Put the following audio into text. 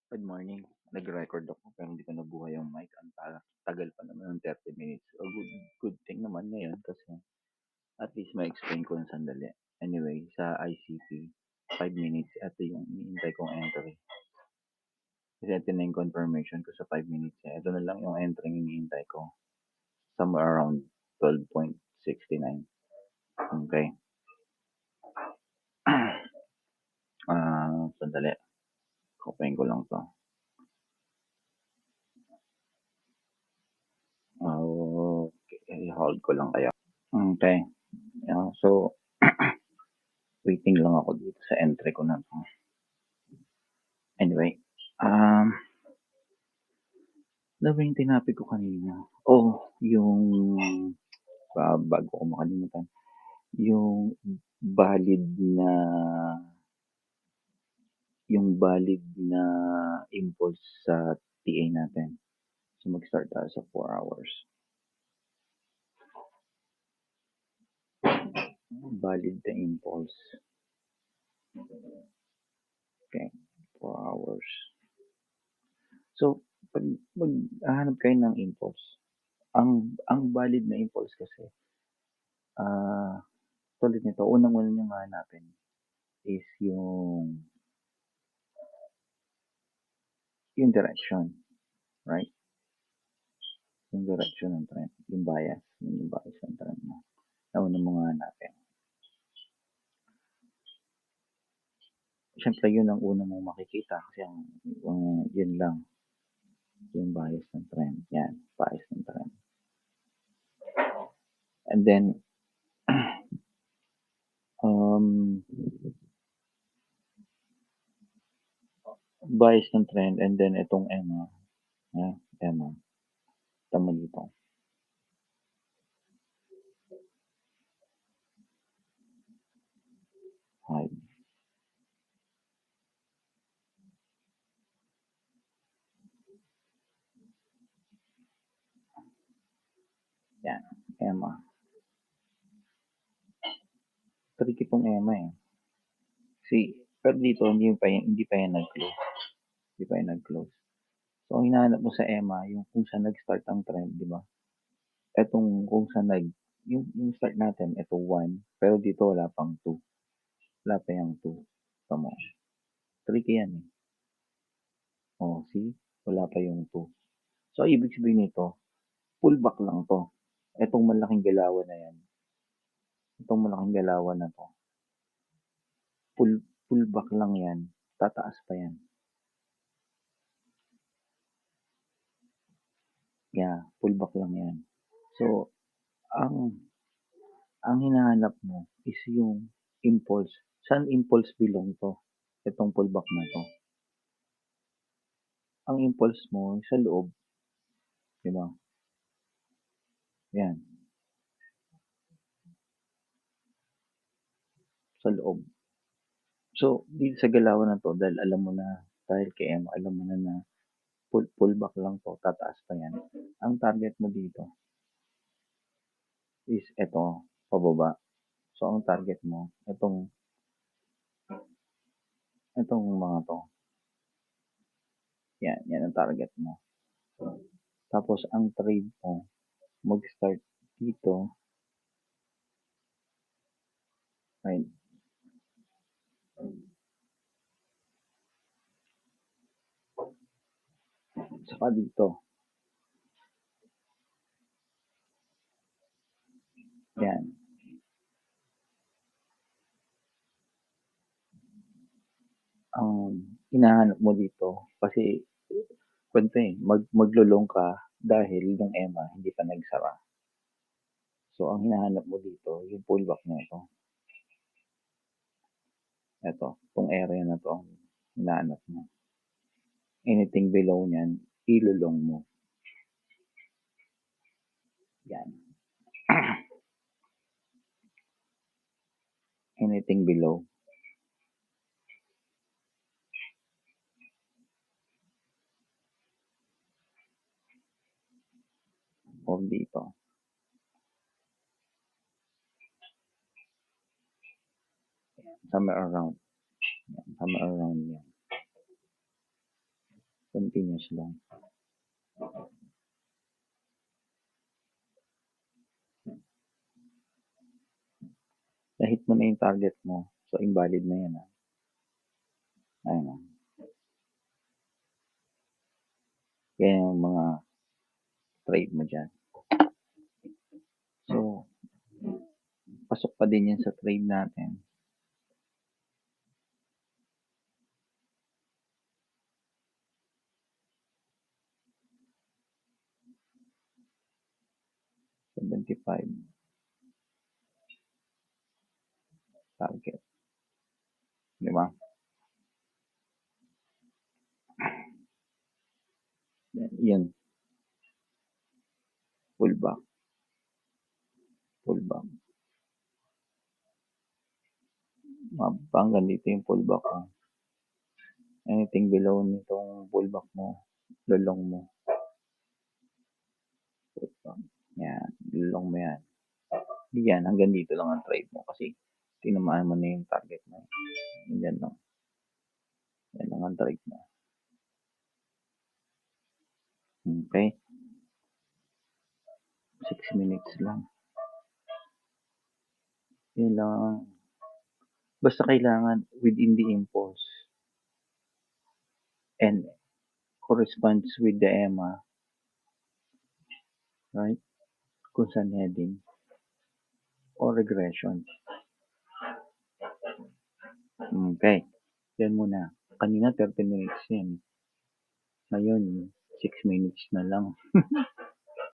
Good morning. Nag-record ako pero hindi ko nabuhay yung mic. Ang tagal pa naman ng 30 minutes. Good thing naman ngayon kasi at least ma-explain ko ng sandali. Anyway, sa ICP, 5 minutes. Ito yung iniintay kong entry. Kasi ito na yung confirmation ko sa 5 minutes. Ito na lang yung entry yung iniintay ko. Somewhere around 12.69. Okay. Sandali. Copying ko lang to. Okay. Hold ko lang kayo. Okay. So, waiting lang ako dito sa entry ko na to. Anyway, ano ba yung tinapik ko kanina? Yung, bago ko makalimutan, yung valid na, impulse sa TA natin. So, mag-start tayo sa 4 hours. Valid na impulse. Okay, 4 hours. So, pag maghahanap kayo ng impulse, ang valid na impulse kasi, tulad nito, unang-una niyong hahanapin is yung direction, right? Yung direction ng trend, yung bias ng trend mo. Nauna mo nga hanapin. Siyempre, yun ang una mong makikita kasi yun lang, yung bias ng trend. Yan, bias ng trend. And then, bias ng trend, and then itong EMA. EMA. Tama dito. Hide. Yan, EMA. Tricky tong EMA eh. Pero dito, hindi pa yan nag-close. Hindi pa yan nag-close. So, ang hinahanap mo sa EMA, yung kung saan nag-start ang trend, di ba? Etong kung saan yung start natin, ito 1, pero dito wala pang 2. Wala pa yung 2. Tama. Tricky yan eh. See? Wala pa yung 2. So, ibig sabihin nito, pullback lang to. Etong malaking galawan na yan. Itong malaking galawan na to. Pullback lang yan. Tataas pa yan. Yeah, pullback lang yan. So, ang hinahanap mo is yung impulse. Saan impulse belong to? Itong pullback na to. Ang impulse mo sa loob. Diba? Yan. Sa loob. So, dito sa galawan na to, dahil kay Emma, alam mo na pullback lang to, tataas pa yan. Ang target mo dito is ito, pababa. So, ang target mo, itong mga to. Yan ang target mo. Tapos, ang trade mo, mag-start dito. Right. Saka dito. Yan. Ang hinahanap mo dito, kasi, kwento maglulong ka dahil yung EMA hindi pa nagsara. So, ang hinahanap mo dito, yung pullback na ito. Ito, itong area na to, hinahanap mo. Anything below nyan, ilulong mo. Yan. Anything below. O dito. Somewhere around yan. Continuous lang. Na-hit mo na yung target mo. So, invalid na yan. Ayun. Yan yung mga trade mo dyan. So, pasok pa din yan sa trade natin. $75 target. Di ba? Yan. Pullback. Pullback. Hanggang dito yung pullback mo. Anything below nitong pullback mo, lulong mo. Pullback. Yan. Lulong mo yan. Yan. Hanggang dito lang ang trade mo kasi tinamaan mo na yung target mo. Yan lang. Yan lang ang trade mo. Okay. 6 minutes lang. Yan lang. Basta kailangan within the impulse and corresponds with the EMA, right? Kung saan heading or regression. Okay. Yan muna. Kanina 30 minutes yan. Ngayon, 6 minutes na lang.